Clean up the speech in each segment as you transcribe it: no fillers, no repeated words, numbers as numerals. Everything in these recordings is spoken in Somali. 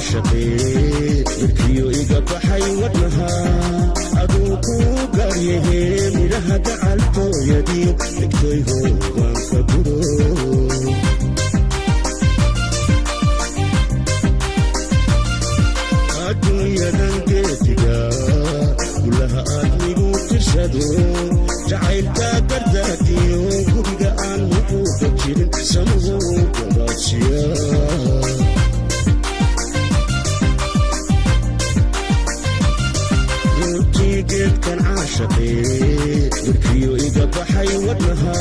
caashaqee markiyo iga baxay wadnaha aduu kuu gaaryahe midhaha gacaltooyadii dhigtay hoobaan ka guro adduunyadan geediga gulaha aadmigu tirsado jacaylka gardaadiyo guriga aan muquuqa jirin samuhu gabaadsiya runtii geedkan caashaqee markiyo iga baxay wadnaha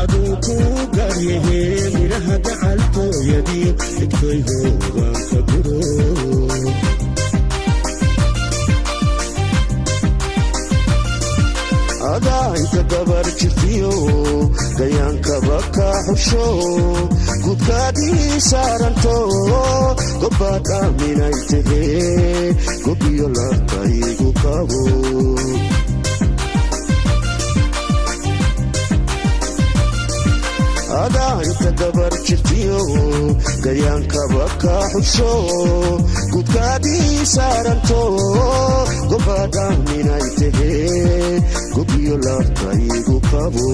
aduu kuu gaaryahe midhaha gacaltooyadii dhigtay hoobaan ka guro adaa inta gabar jirtiyo gayaankaba ka xusho gudkaadii saaranto gobbaad aaminay tahee gobiyo labkaygu qabo adaa inta gabar jirtiyo gayaankaba ka xusho gudkaadii saaranto gobbaad aaminay tahee gobiyo labkaygu qabo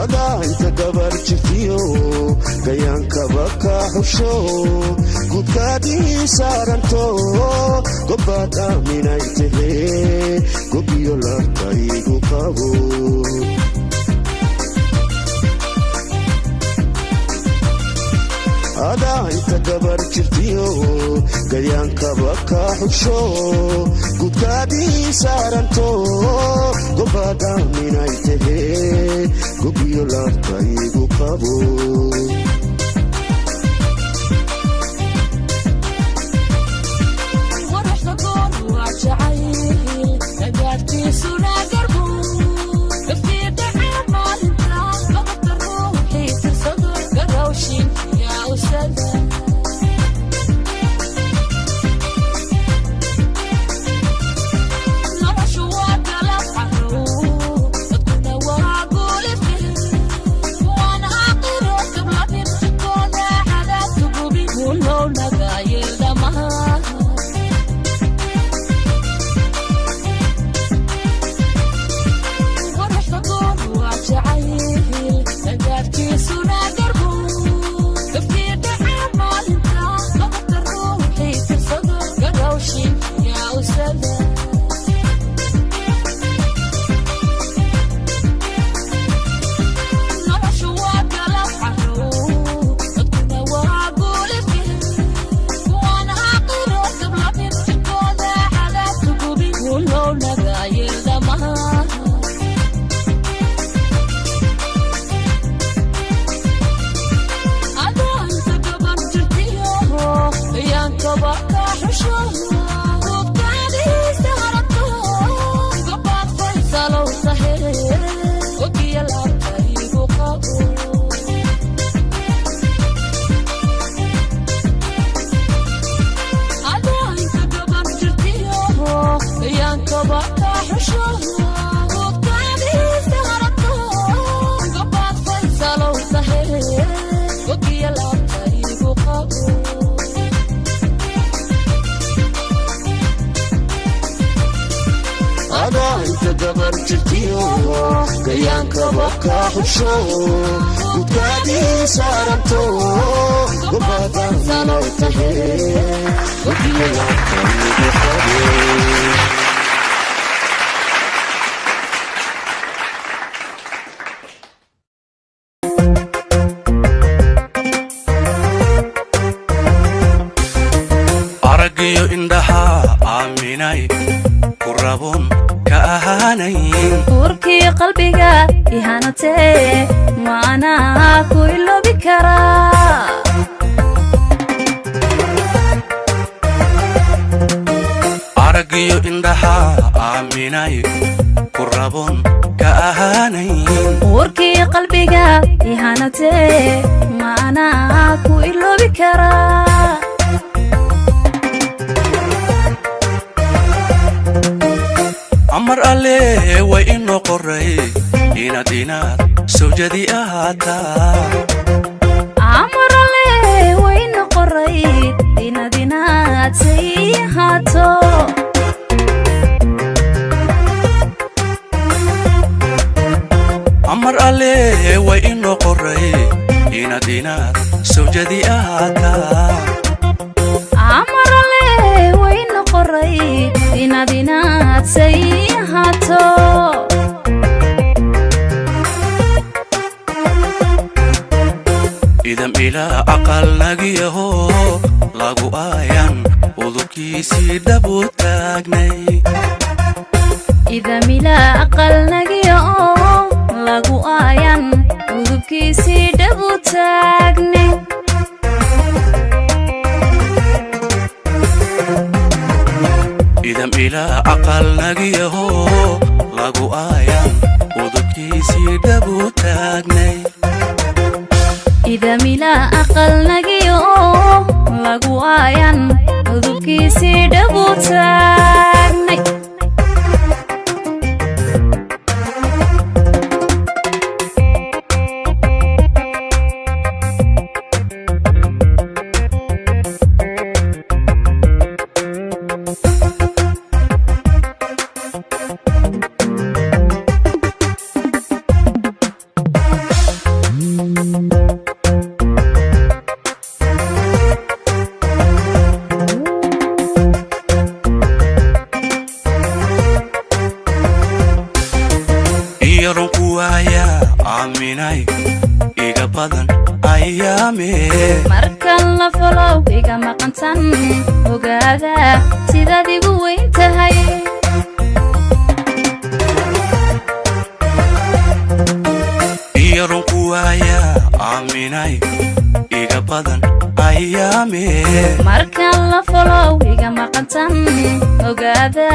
adaa inta gabar jirtiyo gayaankaba ka xusho gudkaadii saaranto gobbaad aaminay tahee gobiyo laabtaygu qabo adaa inta gabar jirtiyo gayaankaba ka xusho gudkaadii saaranto gobbaad aaminay tahee gobiyo laabtaygu qabo gayaankaba ka xusho gudkaadii saaranto gobbaad aaminay tahee gobiyo laabtaygu qabo aragiyo indhaha aaminay ku rabon ka ahaanayn urkii qalbiga ihanatee maanaa ku iloobi karaa aragiyo indhaha aaminay ku rabon ka ahaanayn urkii qalbiga ihanatee maanaa ku iloobi karaa amar alle way inoo qoray inaad sawjadi ahaataa amar alle way inoo qoray inaad say ahaato amar alle way inoo qoray inaad sawjadi ahaataa amar alle way inoo qoray inaad say ahaato idam ilaa aqal nagiyaho lagu aayan udubkiisii dhabu taagnay idam ilaa aqal nagiyaho lagu aayan udubkiisii dhabu taagnay idam ilaa aqal nagiyaho lagu aayan udubkiisii dhabu taagnay idam ilaa aqal nagiyaho lagu aayan udubkiisii dhabu taagnay aaminay iga badan ayaame markan la folow iga maqantan ogaada sidaad igu weyn tahay iyarun kuwaaya aaminay iga badan ayaame markan la folow iga maqantan ogaada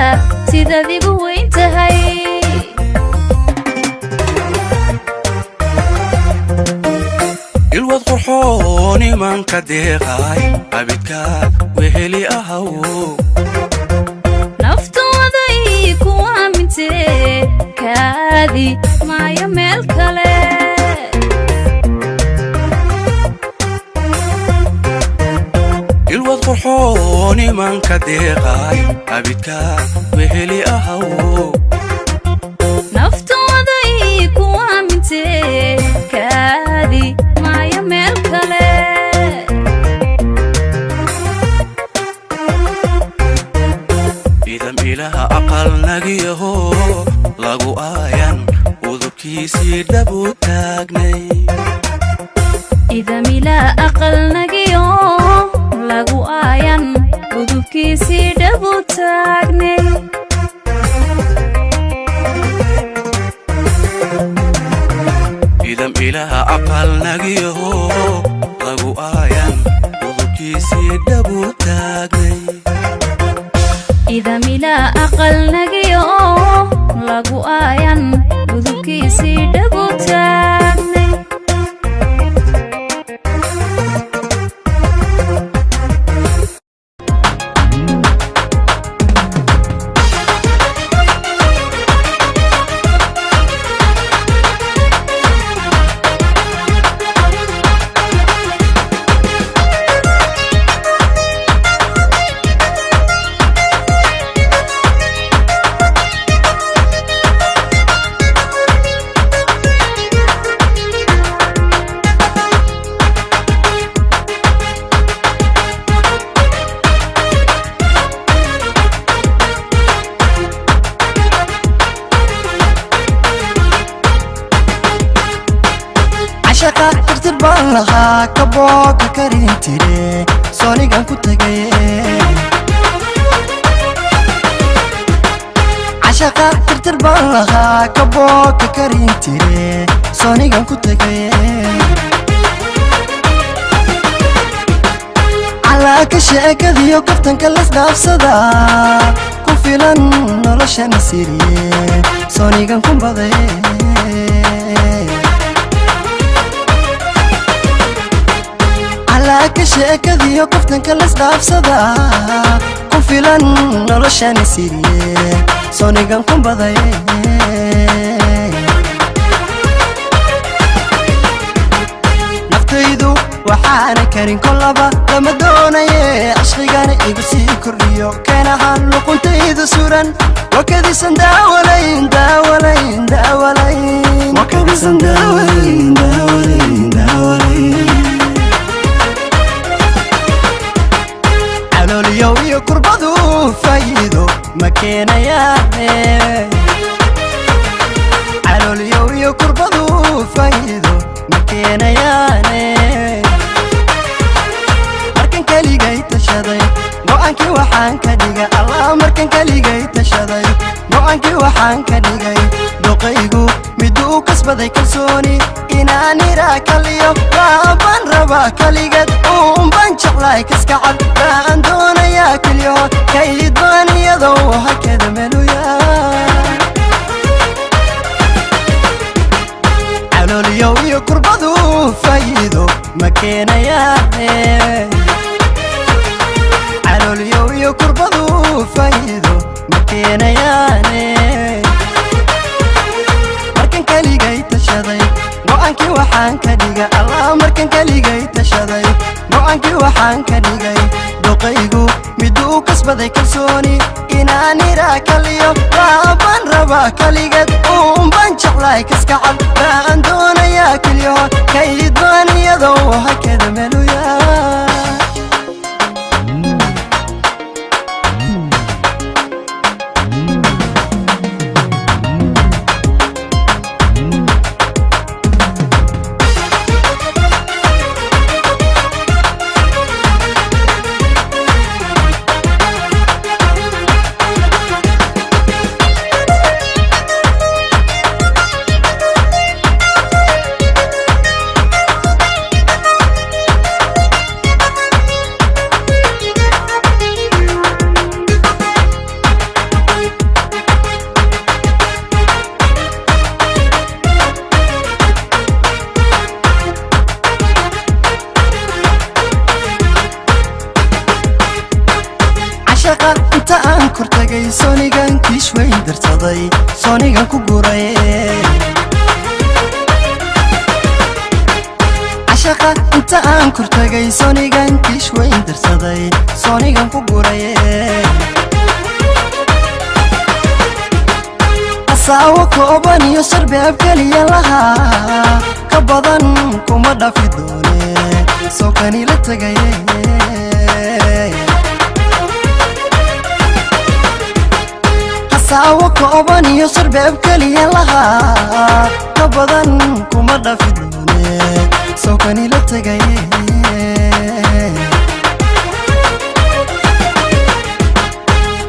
sidaad igu weyn tahay ilwad qurxoon imanka deeqay abidkaad weheli ahaw naftooday ku aamintee kaadi maayo meel kale ilwad qurxoon imanka deeqay abidkaad weheli ahaw naftooday ku aamintee kaadi maayo meel kale idam ilaha aqal nagiyaho lagu aayan udubkiisii dhabu taagnay idam ilaa aqal nagiyo lagu aayan udubkiisii dhabu taagnay idam ilaha aqal nagiyaho lagu aayan udubkiisii dhabu taagnay idam ilaa aqal nagiyo lagu aayan udubkiisii dhabu taagnay عشقا ترتبان لها كبوك كرين تري سوني قان كتغي عشقا ترتبان لها كبوك كرين تري سوني قان كتغي على كشيك ذيو كفتن كالس دافسدا كفلان نولشان سيري سوني قان كنبضي كشيك ذيو كفتن كالس دافسدا كفلان نولشان سيري سوني قان كنبضي نفتيدو وحانا كارين كلابا لما دوناي عشقيقان إيقسي كوريو كان هالو كنت إيدو سوران وكديسان داولين داولين داولين وكديسان داولين داولين داولين علوليو iyo kurbadu faa'iido ma keenayaan علوليو iyo kurbadu faa'iido ma keenayaan markan kaligay tashaday go'aankii waxaan ka dhigay allah markan kaligay tashaday go'aankii waxaan ka dhigay doqaygu miduu kasbaday kalsooni inaan iraa kaliyo baan rabaa kaligad baan jeclahay kaskacad baan doonayaa keliyo kayd baan iyadoo hakada meluyaa علوليو iyo kurbadu faa'iido ma keenayaan علوليو iyo kurbadu faa'iido ma keenayaan markan kaligay tashaday go'aankii waxaan ka dhigay allah markan kaligay tashaday go'aankii waxaan ka dhigay doqaygu miduu kasbaday kalsooni inaan iraa kaliyo baan rabaa kaligad baan jeclahay kaskacad baan doonayaa keliyo kayd baan iyadoo hakada meluyaa tagay soonigan kiish weyn darsaday soonigan ku guray cashaqa inta aan kor tagay soonigan kiish weyn darsaday soonigan ku guray asaawo kooban iyo sarbeeb keliya lahaa ka badan kuma dhafi doone soo kani la tagay asaawo kooban iyo sarbeeb keliya lahaa ka badan kuma dhafi doone soo kani la tagay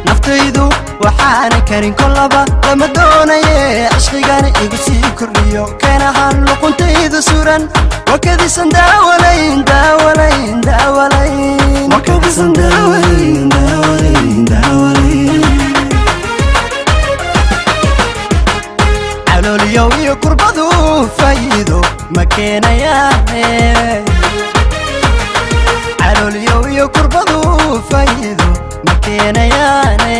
naftaydu waxaana karin kolaba lama doonaye cishqigana igu sii kordhiyo keen ahaan luquntaydu suran wakadiisan daawalayn daawalayn daawalayn wakadiisan daawalayn daawalayn daawalayn calooliyow iyo kurbadu faa'iido ma keenayaane calooliyow iyo kurbadu faa'iido ma keenayaane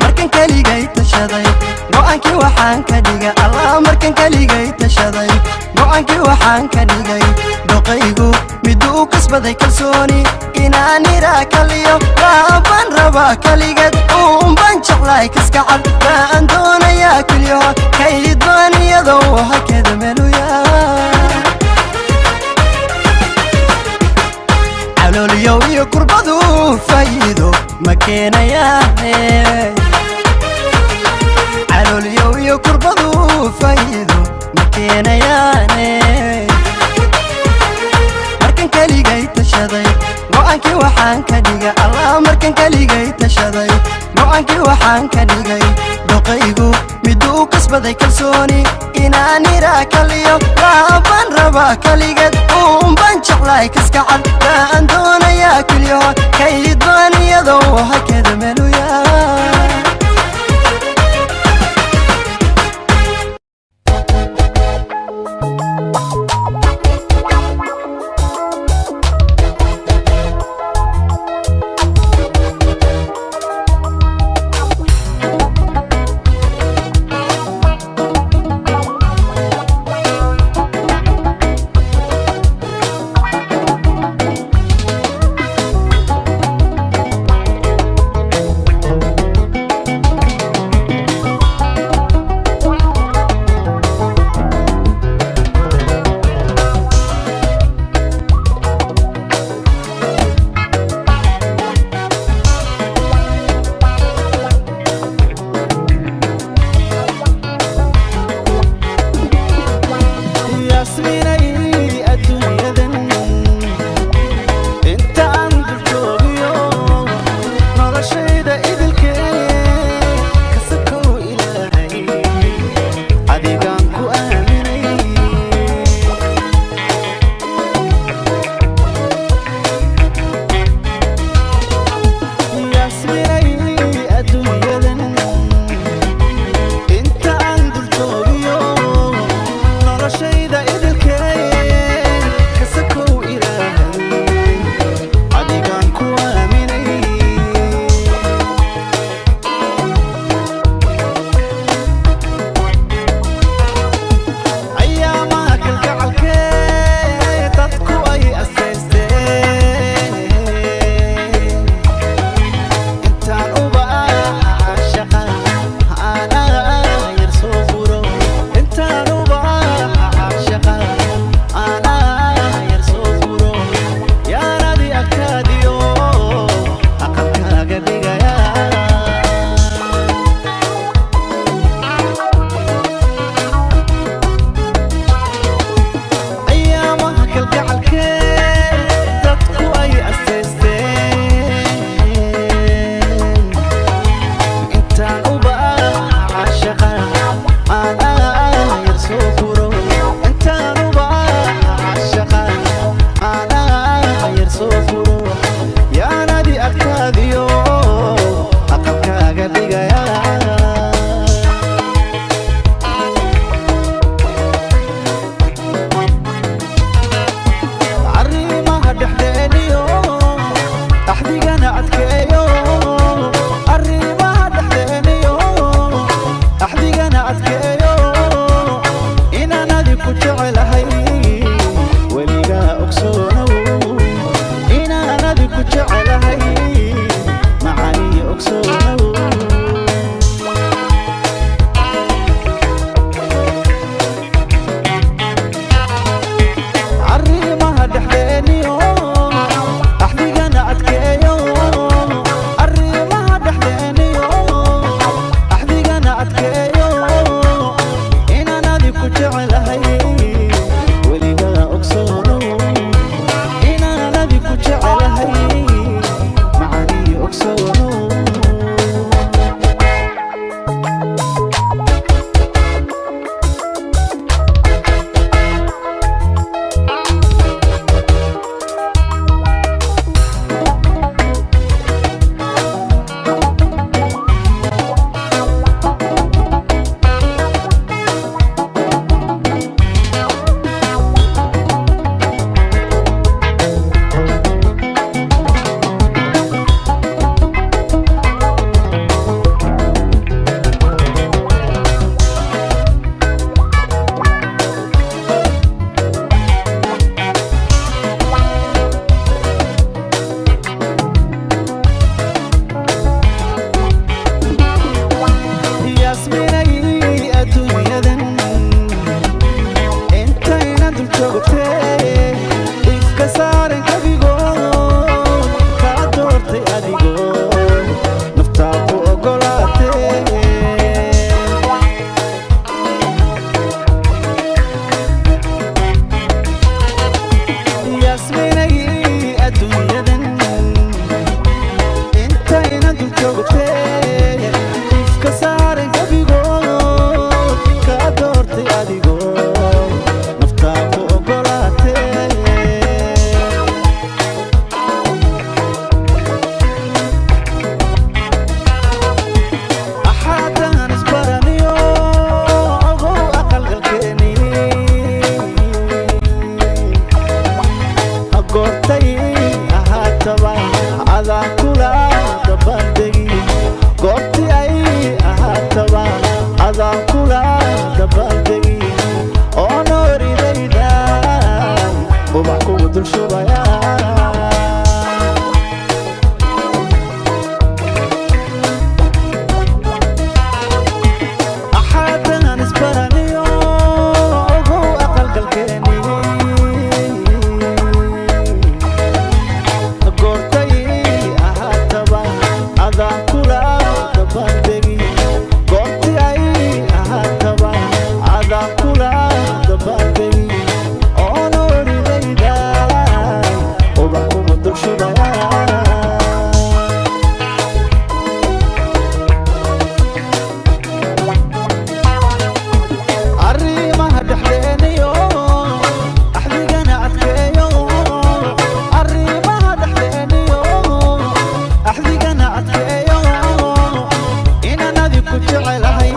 markan kaligay tashaday go'aankii waxaan ka dhigay allah markan kaligay tashaday go'aankii waxaan ka dhigay doqaygu miduu kasbaday kalsooni inaan iraa kaliyo baan rabaa kaligeed uunbaan jeclahay kaskacad baan doonayaa keliyo kayd baan iyadoo hakada meluyaa calooliyow iyo kurbadu faa'iido ma keenayaane calooliyow iyo kurbadu faa'iido ma keenayaane markan kaligay tashaday go'aankii waxaan ka dhigay allah markan kaligay tashaday go'aankii waxaan ka dhigay doqaygu miduu kasbaday kalsooni inaan iraa kaliyo baan rabaa kaligeed uunbaan jeclahay kaskacad baan doonayaa keliyo kayd baan iyadoo hakada meluyaa faatay oo nooridayda ubax kuma dulshubaya arrimaha dhexdeeniyo axdigana adkeeyo arrimaha dhexdeeniyo axdigana adkeeyo inaan adi ku jecelahay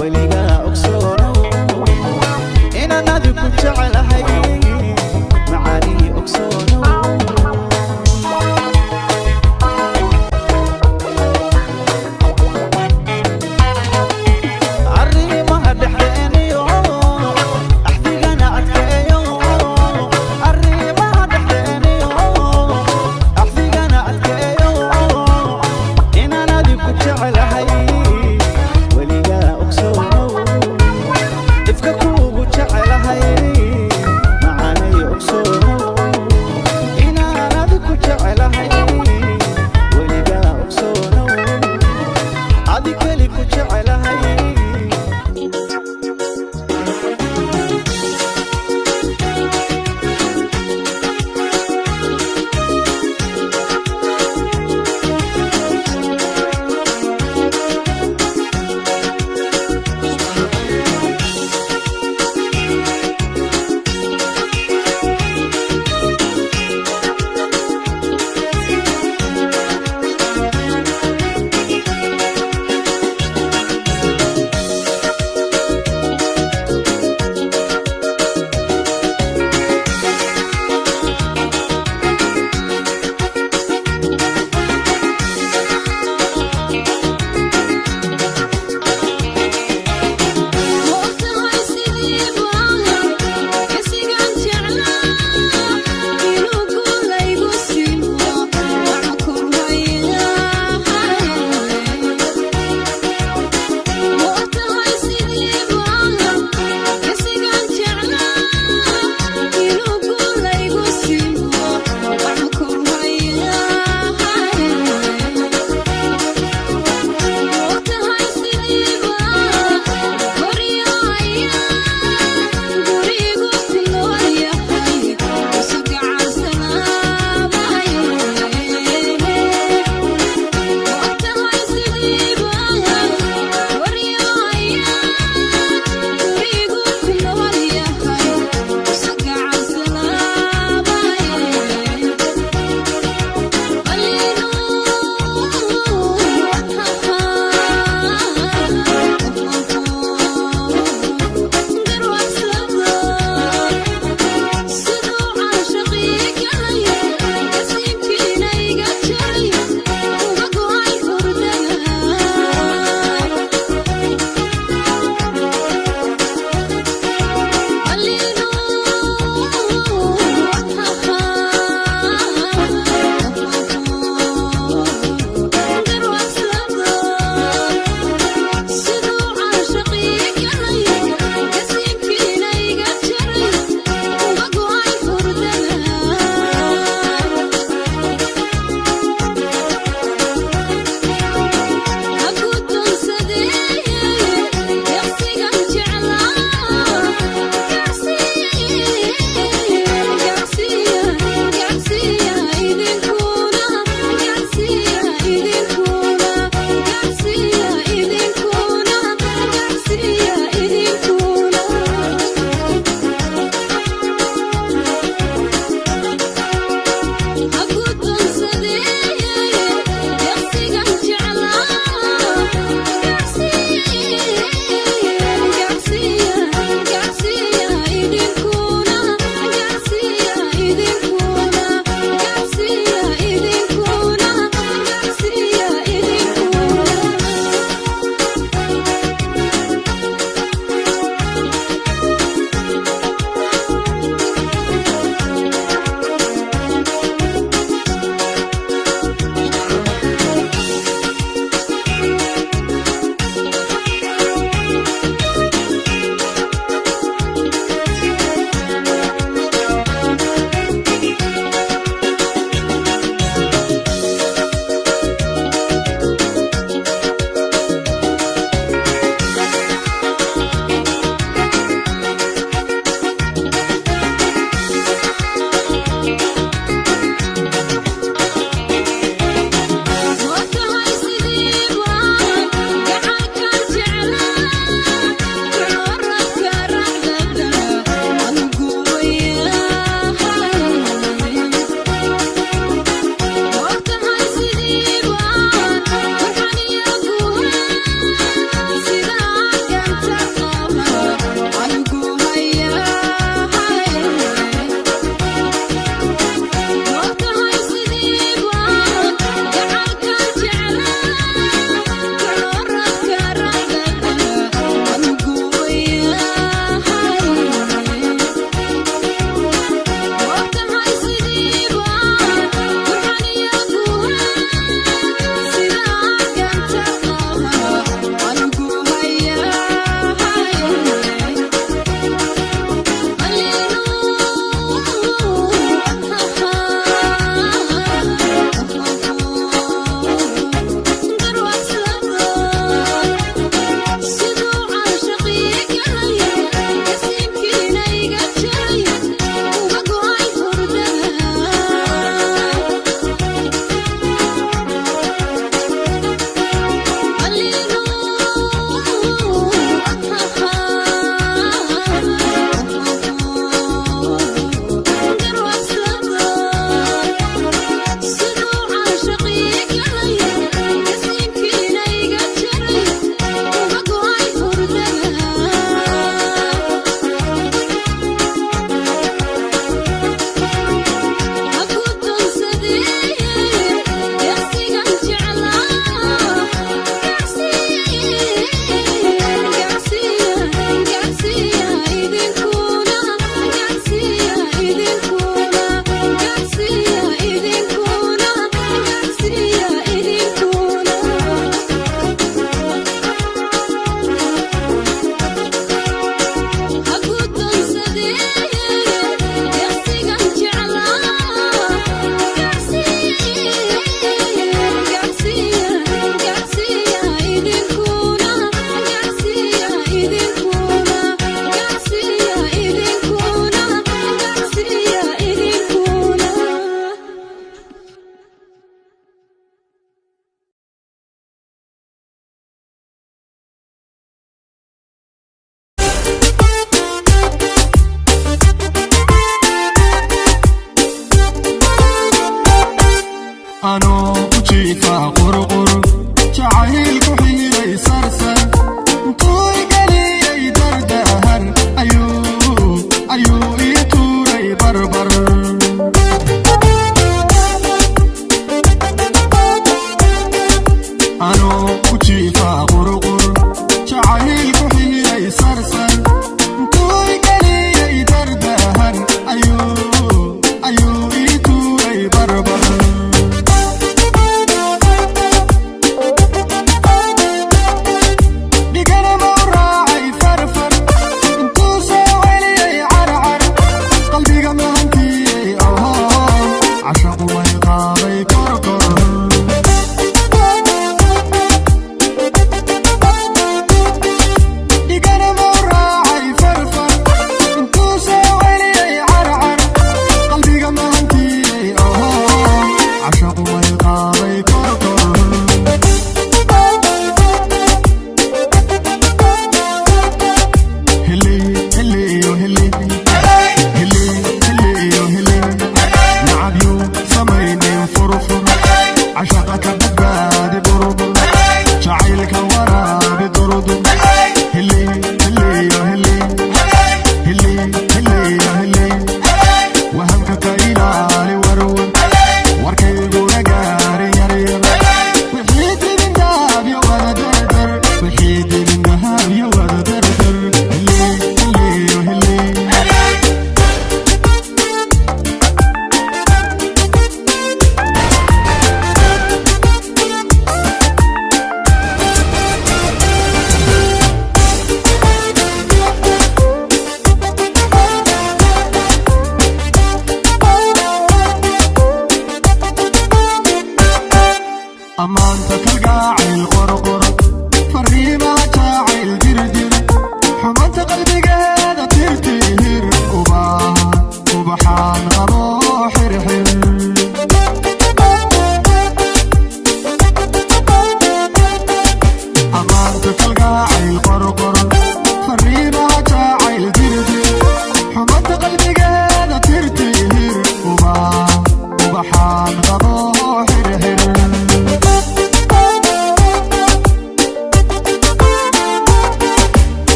weligaa ogsoono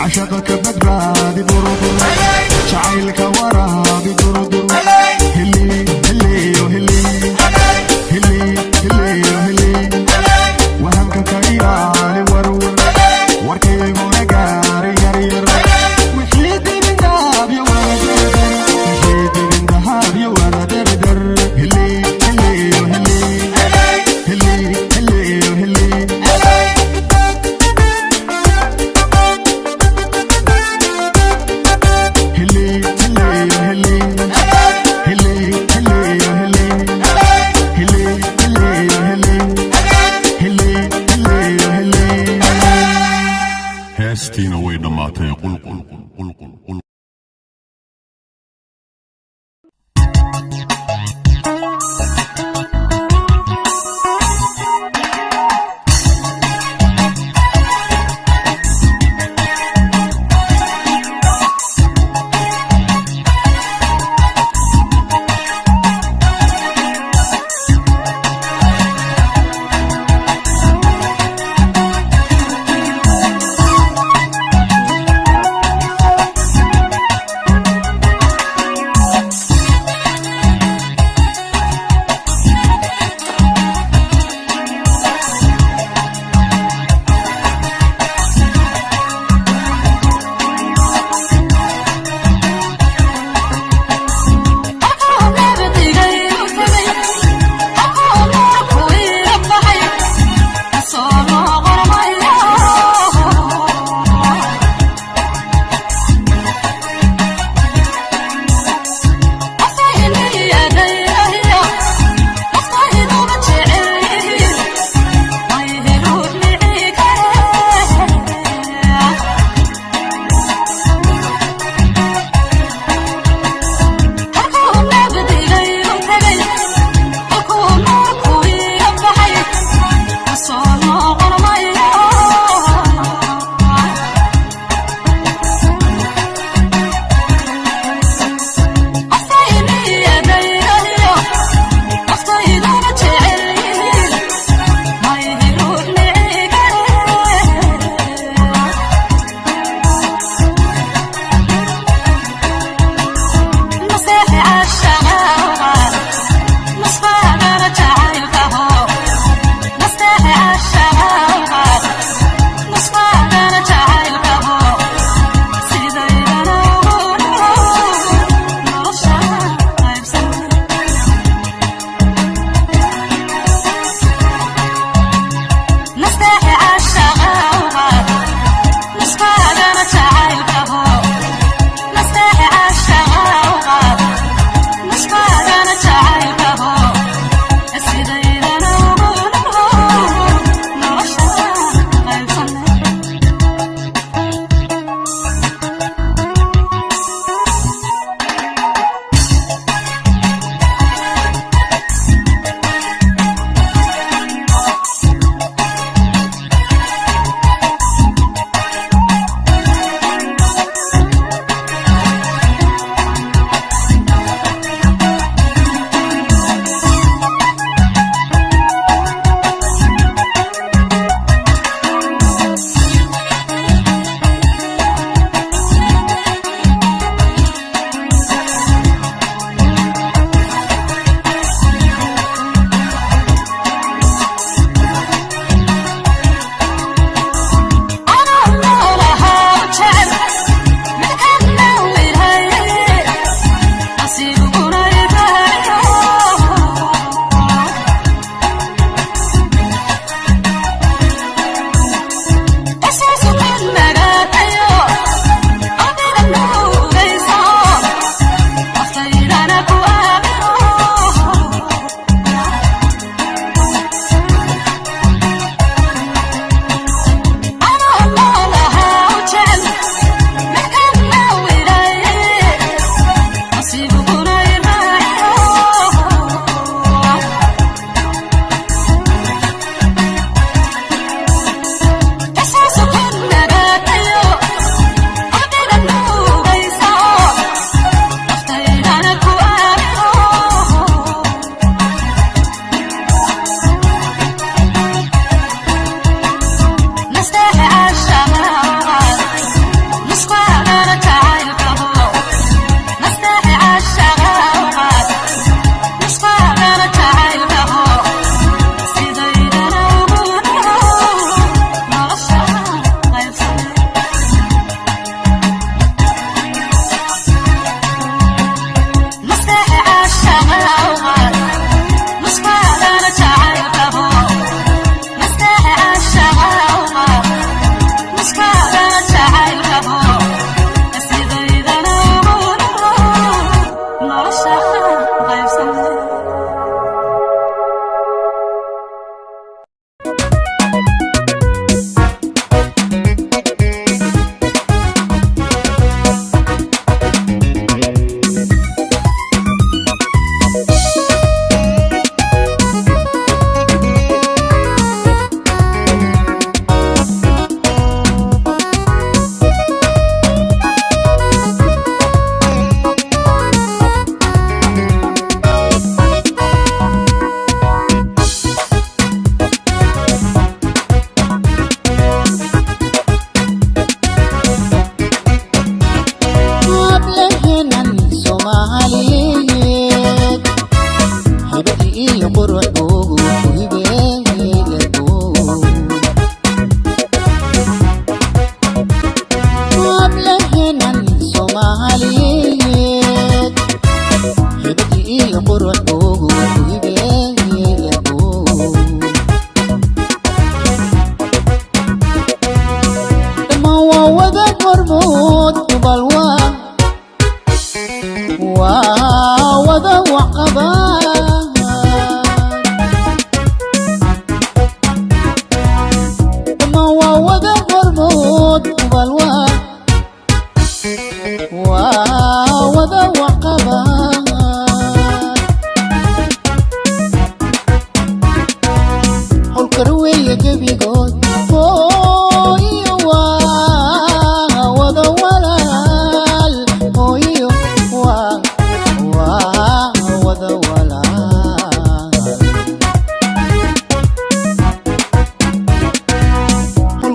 عشقك بدرادي بربر شعيلك ورابي دردر هلي هلي وهلي هلي هلي وهلي وهمك كيالي ورور وركي ونقاري يرير وحيد من ذهب يا ولد وحيد من ذهب يا ولد هلي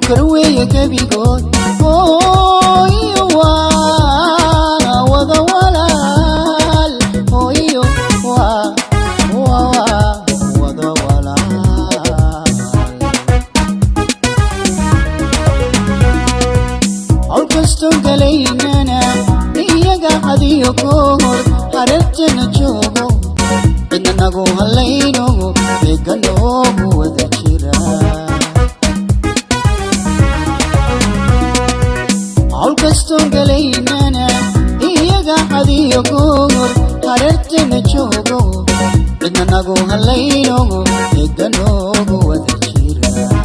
كروية كبيقود وانا وضا ولال وضا ولال عالكستو قليننا إياقا حديو كور حربتنا جوغو إننا نقو هلينو إيقانو وذا جيران عالكستو قليننا إياقا حديو كور حربتنا جوغو إننا نقو هلينو إيقانو وذا جيران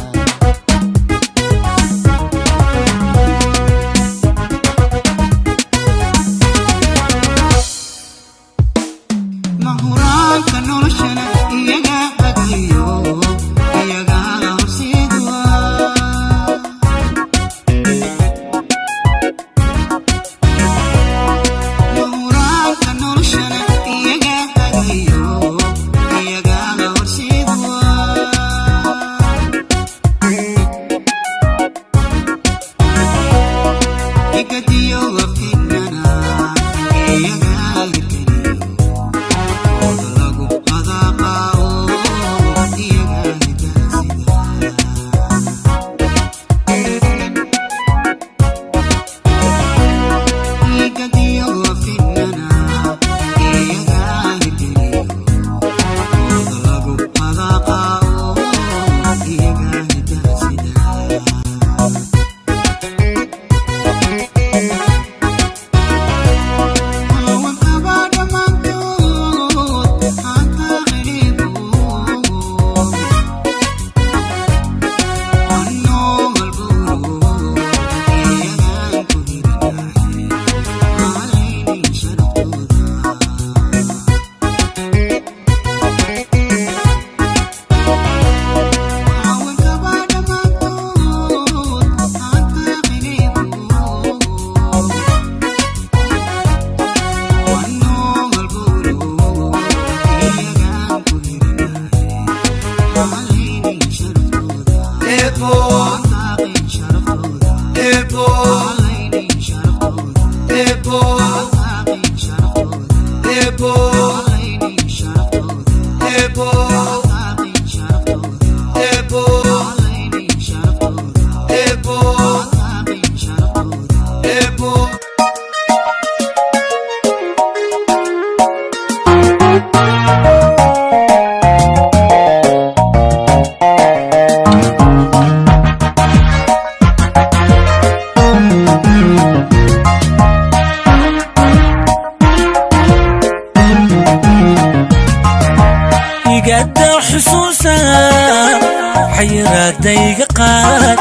حيراتي قاد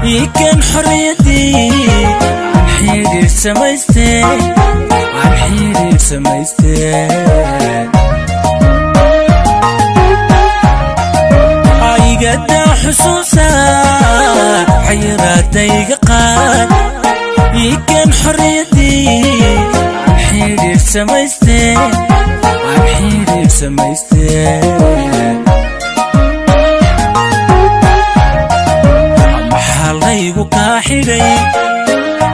يكن حريتي عن حيري سميستي عن حيري سميستي اي قد حسوسا حيراتي قاد يكن حريتي عن حيري سميستي عن حيري سميستي محليقو كاحيري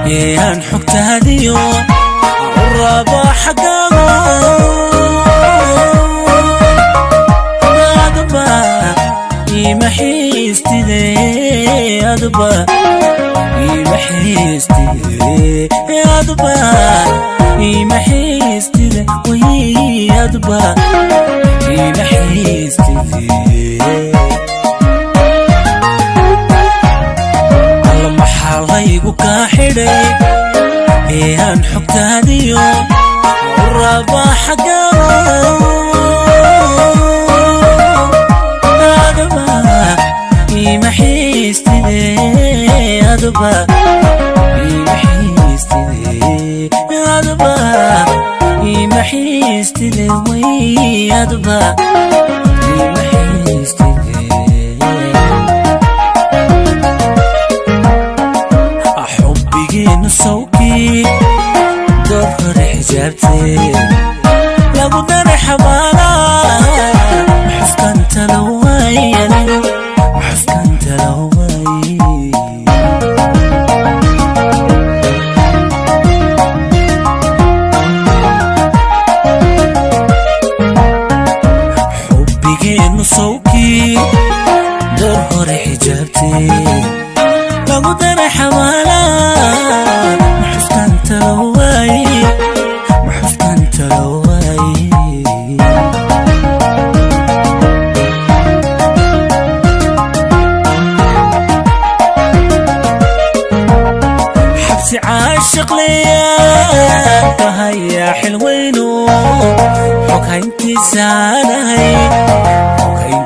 يان حكتاديو الرابع حقاقو أدبا يمحيستي دي أدبا يمحيستي دي أدبا يمحيستي دي وي أدبا يمحيستي دي محليقو كاحيري يان حكتاديو الرابع حقاقو أدبا يمحيستي دي أدبا يمحيستي دي أدبا يمحيستي دي وي أدبا يمحيستي دي أحبي نصوكي دور حجابتي لابو دار حبالا حسك انت لوين حسك انت لوين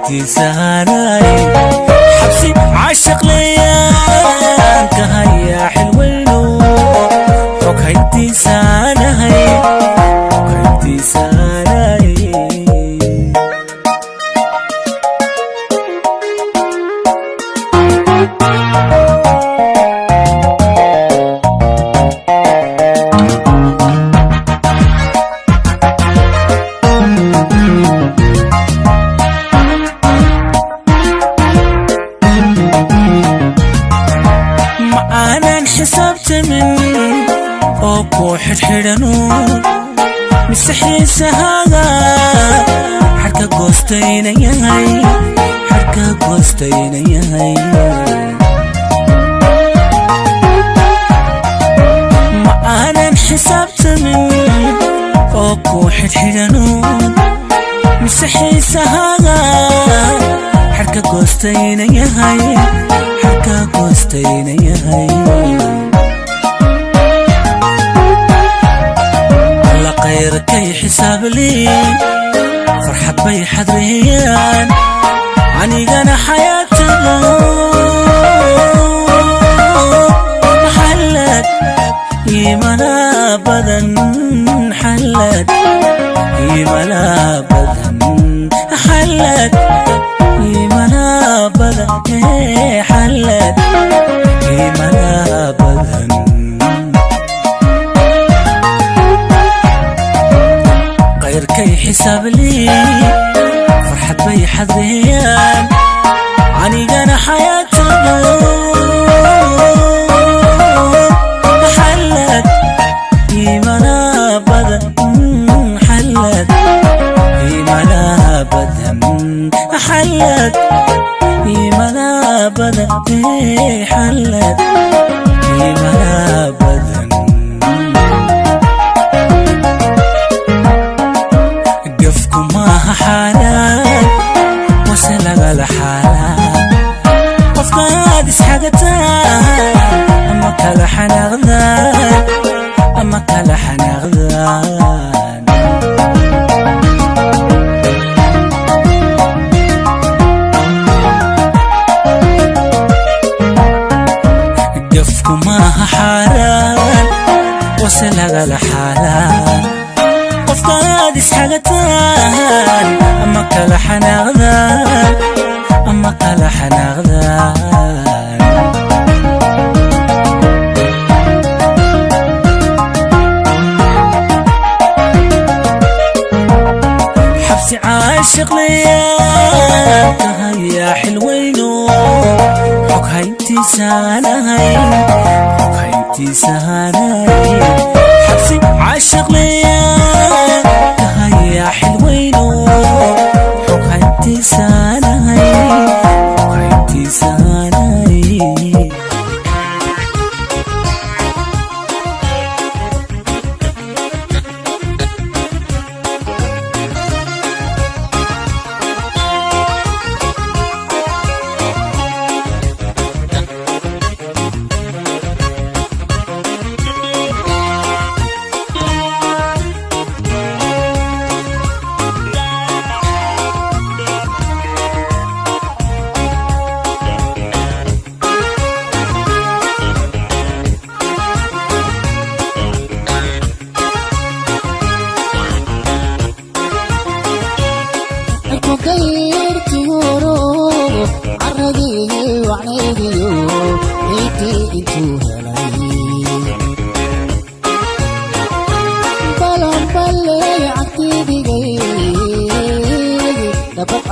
حكايتي حبسي عاشق ليان كهيا حلوينو حكايتي ساناي حكايتي ساناي حدحدنون مسحيسة هذا حركة قوستين ياهي حركة قوستين ياهي ما أنا انحسبت من أوكو حدحدنون مسحيسة هذا حركة قوستين ياهي حركة قوستين ياهي غيرك حساب لي فرحة بي حذريان عني أنا حياتي حلت يمنا بدن حلت يمنا بدن حلت يمنا بدن حلت يمنا بدن غيركي حساب لي فرحة بي حذريان عني أنا حياتي حلت يمنا بدن حلت يمنا بدن حلت يمنا بدن حلت يمنا بدن حالات وسلق الحالات وفقادس حاجتان أما كلا حنغذان أما كلا حنغذان قفكم ما حالات وسلق الحالات وفقادس حاجتان أما كلا حنغذان أما كلا حنغذان حبسي عاشق ليا كهيا حلوينو حكايتي ساناي حكايتي ساناي حبسي عاشق ليا كهيا حلوينو حكايتي ساناي حكايتي ساناي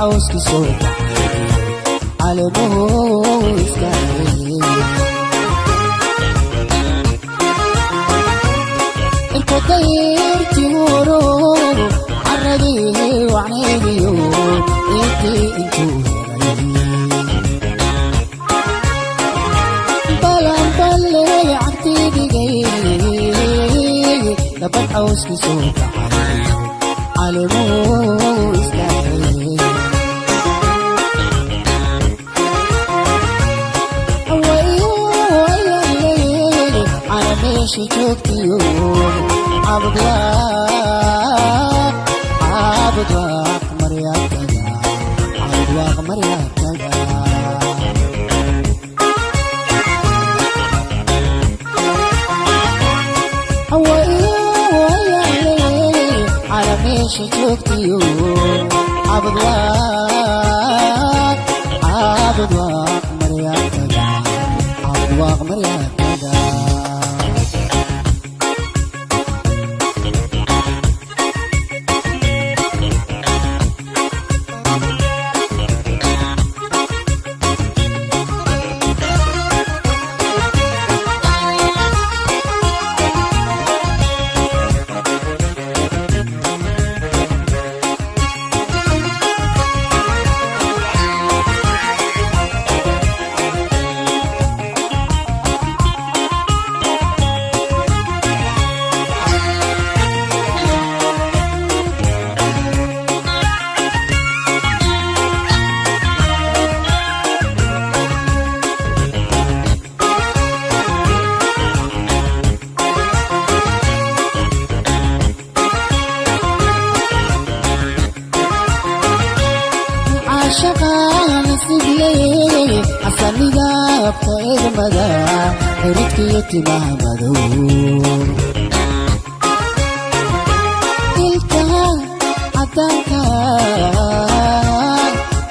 عوزك صوت على موز انت طيرتي مرور عرقيه وعنيدي انتو بلان بلي عتيدي جاي لبن عوزك صوت على موز she took the road Abdullah Maria مريتك على ماشي شوفتيو عبد واق مريتك عبد واق مريتك عاشقان سيدي أصلي دابت إغمدا هريتك يتمع مدور قلتها عداكا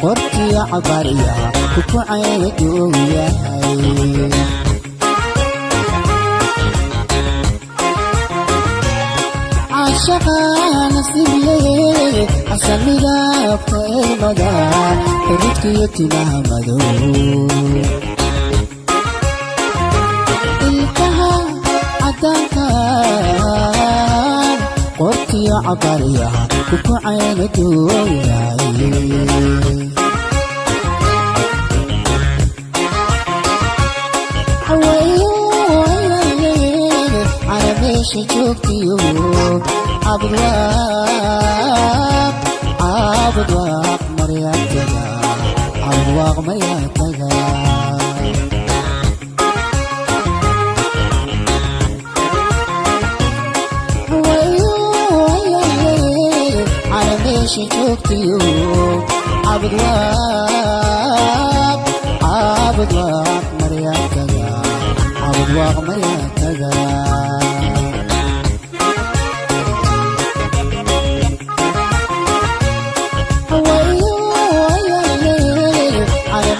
قرتي عبارية كوكو عيدو يا هاي عاشقان سيدي أصلي دابت إغمدا هريتك يتمع مدور قلتها عداكا قرتي عبارية كوكو عيدو يا هاي ماشي شوفتيو عبد واق مريتك عبد واق مريتك على ماشي شوفتيو عبد واق مريتك عبد واق مريتك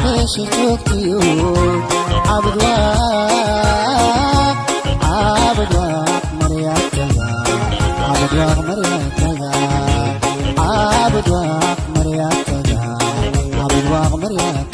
ماشي شوفتيو عبد واق مريتك عبد واق مريتك عبد واق مريتك عبد واق مريتك